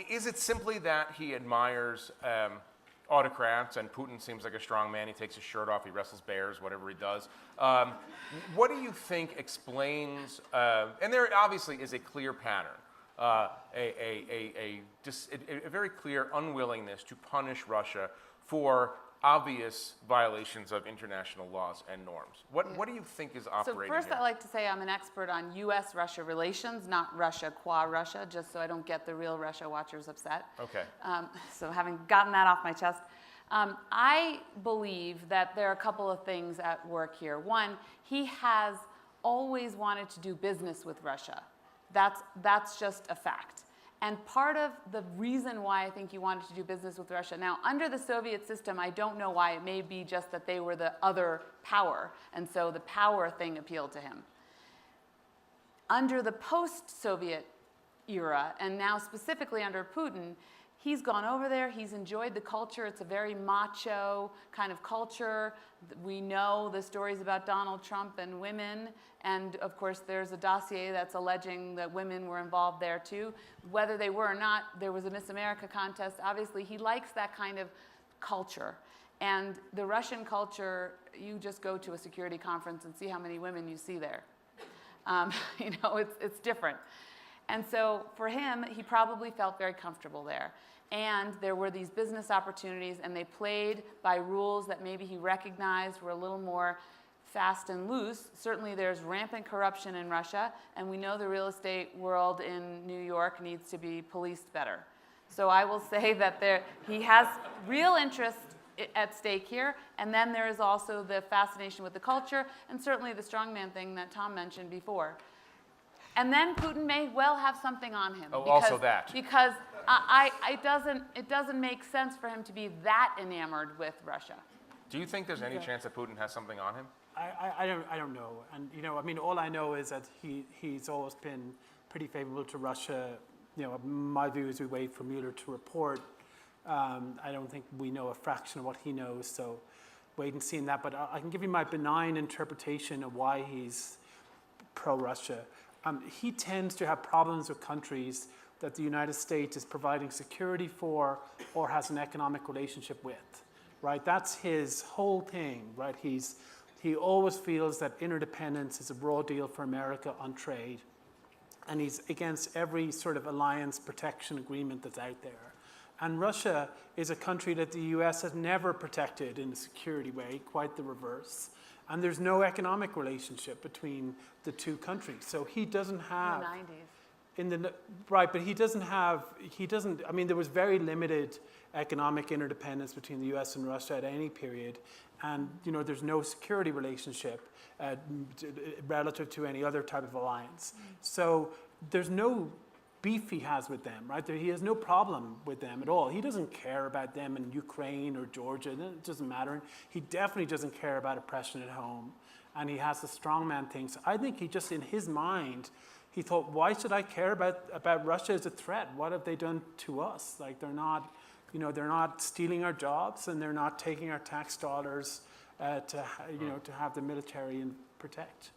is it simply that he admires autocrats, and Putin seems like a strong man? He takes his shirt off, he wrestles bears, whatever he does. What do you think explains, and there obviously is a clear pattern, a very clear unwillingness to punish Russia for obvious violations of international laws and norms. What do you think is operating So first, here? I like to say I'm an expert on U.S.-Russia relations, not Russia qua Russia, just so I don't get the real Russia watchers upset. Okay. So having gotten that off my chest, I believe that there are a couple of things at work here. One, he has always wanted to do business with Russia. That's just a fact. And part of the reason why I think he wanted to do business with Russia, now under the Soviet system, I don't know why, it may be just that they were the other power, and so the power thing appealed to him. Under the post-Soviet era, and now specifically under Putin, he's gone over there, he's enjoyed the culture. It's a very macho kind of culture. We know the stories about Donald Trump and women, and of course there's a dossier that's alleging that women were involved there too. Whether they were or not, there was a Miss America contest. Obviously he likes that kind of culture. And the Russian culture, you just go to a security conference and see how many women you see there. You know, it's different. And so for him, he probably felt very comfortable there. And there were these business opportunities, and they played by rules that maybe he recognized were a little more fast and loose. Certainly there's rampant corruption in Russia, and we know the real estate world in New York needs to be policed better. So I will say that he has real interest at stake here, and then there is also the fascination with the culture, and certainly the strongman thing that Tom mentioned before. And then Putin may well have something on him. Oh, also that. Because it doesn't make sense for him to be that enamored with Russia. Do you think there's any chance that Putin has something on him? I don't know. And, you know, I mean, all I know is that he's always been pretty favorable to Russia. You know, my view is we wait for Mueller to report. I don't think we know a fraction of what he knows, so wait and see in that. But I can give you my benign interpretation of why he's pro-Russia. He tends to have problems with countries that the United States is providing security for or has an economic relationship with, right? That's his whole thing, right? He always feels that interdependence is a raw deal for America on trade, and he's against every sort of alliance protection agreement that's out there. And Russia is a country that the US has never protected in a security way, quite the reverse. And there's no economic relationship between the two countries. So he doesn't have... In the 90s. Right, but he doesn't, I mean, there was very limited economic interdependence between the US and Russia at any period. And, you know, there's no security relationship relative to any other type of alliance. So there's no beef he has with them, right? He has no problem with them at all. He doesn't care about them in Ukraine or Georgia. It doesn't matter. He definitely doesn't care about oppression at home. And he has the strongman thing. So I think he just, in his mind, he thought, why should I care about Russia as a threat? What have they done to us? Like, they're not, you know, they're not stealing our jobs, and they're not taking our tax dollars to have the military and protect.